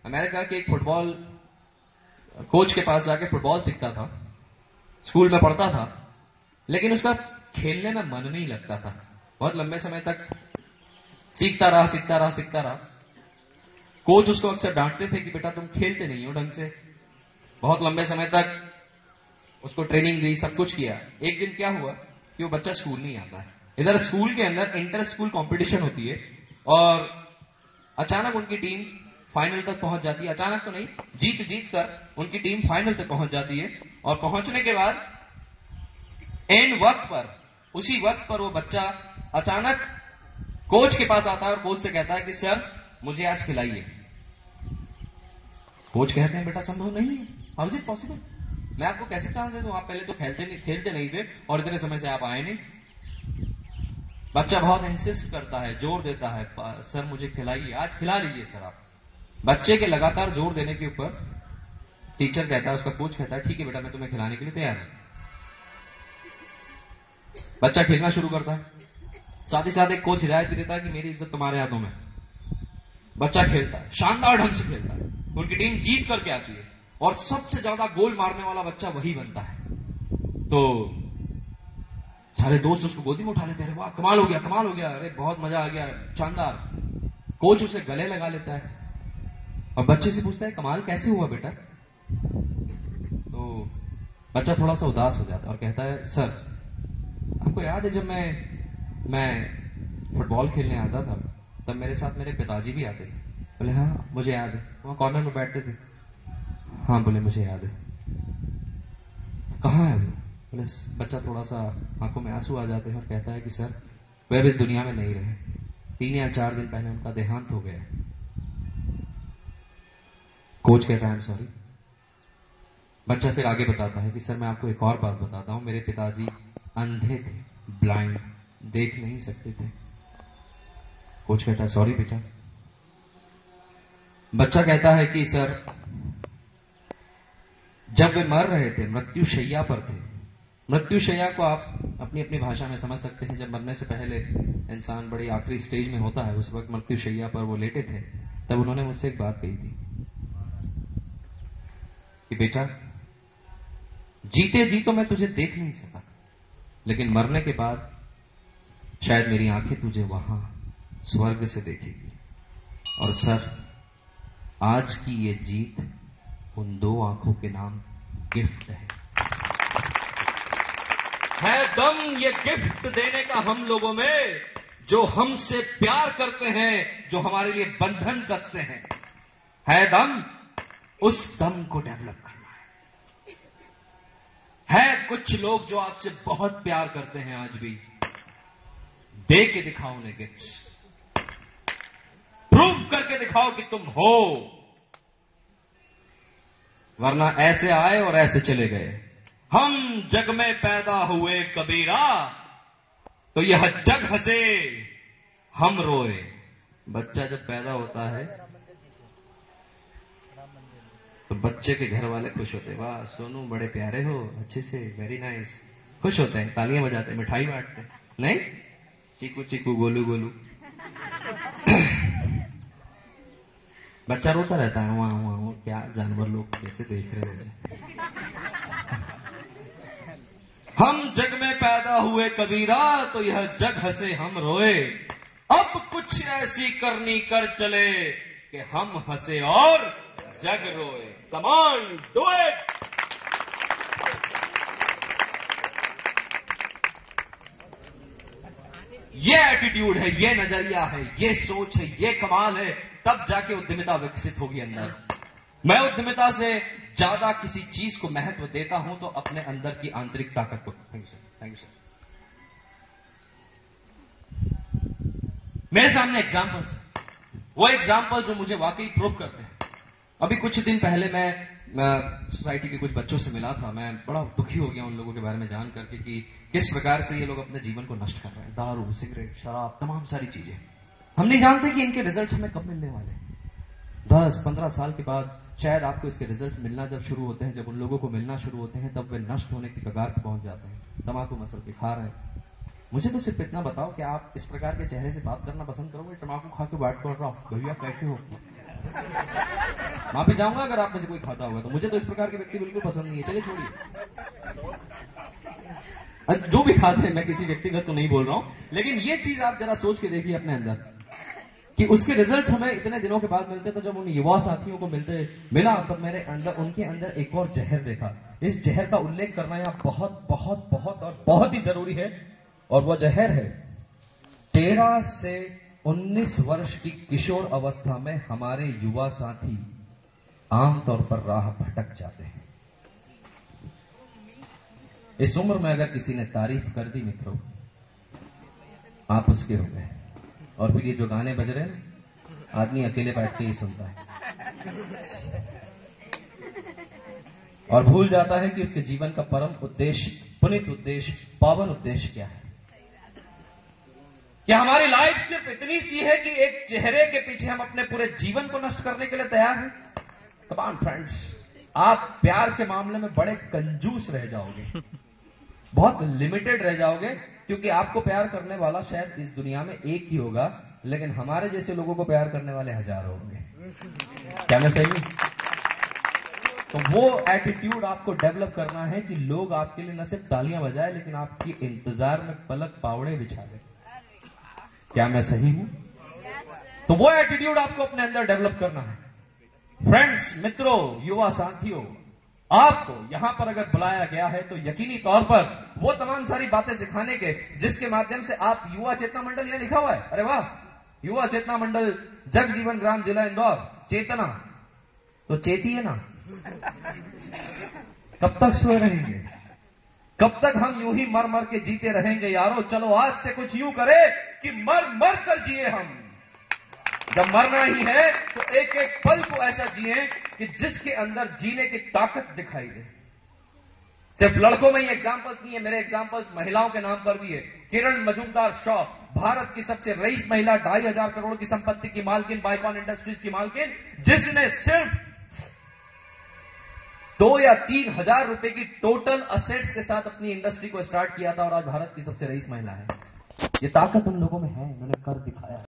America के एक football coach के पास जाके फुटबॉल सीखता था, स्कूल में पढ़ता था, लेकिन उसका खेलने में मन नहीं लगता था। बहुत लंबे समय तक सीखता रहा। कोच उसको अक्सर डांटते थे कि बेटा तुम खेलते नहीं हो ढंग से। बहुत लंबे समय तक उसको ट्रेनिंग दी, सब कुछ किया। एक दिन क्या हुआ कि वो बच्चा स्कूल नहीं आता है। इधर स्कूल के अंदर इंटर स्कूल कंपटीशन होती है और अचानक उनकी टीम फाइनल तक पहुंच जाती है। अचानक तो नहीं, जीत कर उनकी टीम फाइनल तक पहुंच जाती है। और पहुंचने के बाद एंड वक्त पर, उसी वक्त पर वो बच्चा अचानक कोच के पास आता है और कोच से कहता है कि सर मुझे आज खिलाइए। कोच कहते हैं बेटा संभव नहीं है, हाउ इज इट पॉसिबल, मैं आपको कैसे कहां से दूं, आप पहले तो खेलते नहीं थे और इतने समय से आप आए नहीं। बच्चा बहुत इंसिस्ट करता है, जोर देता है, सर मुझे खिलाइए, आज खिला लीजिए सर आप। बच्चे के लगातार जोर देने के ऊपर टीचर कहता है, उसका कोच कहता है ठीक है बेटा मैं तुम्हें खिलाने के लिए तैयार हूं। बच्चा खेलना शुरू करता है, साथ ही साथ एक कोच हिदायत भी देता है कि मेरी इज्जत तुम्हारे हाथों में। बच्चा खेलता है, शानदार ढंग से खेलता है, उनकी टीम जीत करके आती है और सबसे ज्यादा गोल मारने वाला बच्चा वही बनता है। तो सारे दोस्त उसको गोदी में उठा लेते हैं, वाह कमाल हो गया, अरे बहुत मजा आ गया, शानदार। कोच उसे गले लगा लेता है और बच्चे से पूछता है कमाल कैसे हुआ बेटा। तो बच्चा थोड़ा सा उदास हो जाता है और कहता है सर आपको याद है जब मैं फुटबॉल खेलने आता था तब मेरे साथ मेरे पिताजी भी आते थे। बोले हाँ मुझे याद है, वहां कॉर्नर में बैठते थे। हाँ बोले मुझे याद है। कहाँ है वो? बोले बच्चा थोड़ा सा आंखों में आंसू आ जाते हैं और कहता है कि सर वे अब इस दुनिया में नहीं रहे, 3 या 4 दिन पहले उनका देहांत हो गया। कोच कहता है आई एम सॉरी। बच्चा फिर आगे बताता है कि सर मैं आपको एक और बात बताता हूं, मेरे पिताजी अंधे थे, ब्लाइंड, देख नहीं सकते थे। कोच कहता है सॉरी बेटा। बच्चा कहता है कि सर जब वे मर रहे थे, मृत्युशैया पर थे। मृत्युशैया को आप अपनी अपनी भाषा में समझ सकते हैं, जब मरने से पहले इंसान बड़ी आखिरी स्टेज में होता है, उस वक्त मृत्युशैया पर वो लेटे थे। तब उन्होंने मुझसे एक बात कही थी कि बेटा जीते जी तो मैं तुझे देख नहीं सका, लेकिन मरने के बाद शायद मेरी आंखें तुझे वहां स्वर्ग से देखेगी। और सर आज की ये जीत उन 2 आंखों के नाम गिफ्ट है दम ये गिफ्ट देने का हम लोगों में, जो हमसे प्यार करते हैं, जो हमारे लिए बंधन कसते हैं। है दम, उस दम को डेवलप करना है। कुछ लोग जो आपसे बहुत प्यार करते हैं, आज भी दे के दिखाओ उन्हें गिफ्ट्स, प्रूव करके दिखाओ कि तुम हो, वरना ऐसे आए और ऐसे चले गए। हम जग में पैदा हुए कबीरा, तो यह जग हंसे हम रोए। बच्चा जब पैदा होता है तो बच्चे के घर वाले खुश होते हैं, वाह सोनू बड़े प्यारे हो, अच्छे से, वेरी नाइस, खुश होते हैं, तालियां बजाते हैं, मिठाई बांटते हैं। नहीं चीकू चीकू गोलू गोलू बच्चा रोता रहता है, वहां क्या जानवर लोग कैसे देख रहे हैं। हम जग में पैदा हुए कबीरा, तो यह जग हंसे हम रोए। अब कुछ ऐसी करनी कर चले कि हम हंसे और जग रोए। Come on do it. ये एटीट्यूड है, ये नजरिया है, ये सोच है, ये कमाल है, तब जाके उद्यमिता विकसित होगी अंदर। मैं उद्यमिता से ज्यादा किसी चीज को महत्व देता हूं तो अपने अंदर की आंतरिक ताकत को। Thank you sir. मेरे सामने एग्जाम्पल्स, वो एग्जाम्पल जो मुझे वाकई प्रूव करते हैं। अभी कुछ दिन पहले मैं सोसाइटी के कुछ बच्चों से मिला था। मैं बड़ा दुखी हो गया उन लोगों के बारे में जान करके कि किस प्रकार से ये लोग अपने जीवन को नष्ट कर रहे हैं। दारू, सिगरेट, शराब, तमाम सारी चीजें। हम नहीं जानते कि इनके रिजल्ट हमें कब मिलने वाले हैं। 10-15 साल के बाद शायद आपको इसके रिजल्ट मिलना जब शुरू होते हैं, जब उन लोगों को मिलना शुरू होते हैं, तब वे नष्ट होने की कगार पर पहुंच जाते हैं। तंबाकू मसल के खा रहे हैं, मुझे तो सिर्फ इतना बताओ कि आप इस प्रकार के चेहरे से बात करना पसंद करोगे, तम्बाकू खा के बात कर रहा हूं भैया कैसे हो, माफी चाहूंगा अगर आप में से कोई खाता होगा तो। मुझे तो इस प्रकार के व्यक्ति बिल्कुल पसंद नहीं है। चलिए छोड़िए, जो भी खाते हैं, मैं किसी व्यक्तिगत तो नहीं बोल रहा हूं, लेकिन ये चीज आप जरा सोच के देखिए अपने अंदर कि उसके रिजल्ट हमें इतने दिनों के बाद मिलते। तो जब उन युवा साथियों को मिला तो मेरे अंदर, उनके अंदर एक और जहर देखा। इस जहर का उल्लेख करना यहाँ बहुत बहुत बहुत और बहुत ही जरूरी है, और वो जहर है 13 से 19 वर्ष की किशोर अवस्था में हमारे युवा साथी आमतौर पर राह भटक जाते हैं। इस उम्र में अगर किसी ने तारीफ कर दी मित्रों, आप उसके हो गए। और फिर ये जो गाने बज रहे हैं, आदमी अकेले बैठ के ही सुनता है और भूल जाता है कि उसके जीवन का परम उद्देश्य, पुनीत उद्देश्य, पावन उद्देश्य क्या है। क्या हमारी लाइफ सिर्फ इतनी सी है कि एक चेहरे के पीछे हम अपने पूरे जीवन को नष्ट करने के लिए तैयार हैं? कम ऑन फ्रेंड्स, आप प्यार के मामले में बड़े कंजूस रह जाओगे, बहुत लिमिटेड रह जाओगे, क्योंकि आपको प्यार करने वाला शायद इस दुनिया में एक ही होगा, लेकिन हमारे जैसे लोगों को प्यार करने वाले हजारों होंगे। क्या मैं सही हूं? तो वो एटीट्यूड आपको डेवलप करना है कि लोग आपके लिए न सिर्फ तालियां बजाए, लेकिन आपके इंतजार में पलक पावड़े बिछा दे। क्या मैं सही हूं? तो वो एटीट्यूड आपको अपने अंदर डेवलप करना है। फ्रेंड्स, मित्रों, युवा साथियों, आपको यहां पर अगर बुलाया गया है तो यकीनी तौर पर वो तमाम सारी बातें सिखाने के जिसके माध्यम से आप युवा चेतना मंडल, यहां लिखा हुआ है, अरे वाह, युवा चेतना मंडल, जग जीवन ग्राम, जिला इंदौर, चेतना, तो चेतिए ना। कब तक सोए रहेंगे? कब तक हम यूं ही मर मर के जीते रहेंगे यारो? चलो आज से कुछ यूं करे कि मर मर कर जिए हम। जब मरना ही है तो एक एक पल को ऐसा जिए कि जिसके अंदर जीने की ताकत दिखाई दे। सिर्फ लड़कों में ही एग्जाम्पल्स नहीं है, मेरे एग्जाम्पल्स महिलाओं के नाम पर भी है। किरण मजूमदार शॉ, भारत की सबसे रईस महिला, 2,500 करोड़ की संपत्ति की मालकिन, बाइकॉन इंडस्ट्रीज की मालकिन, जिसने सिर्फ 2 या 3 हजार रुपए की टोटल असेट्स के साथ अपनी इंडस्ट्री को स्टार्ट किया था और आज भारत की सबसे रईस महिला है। ये ताकत उन लोगों में है, उन्होंने कर दिखाया।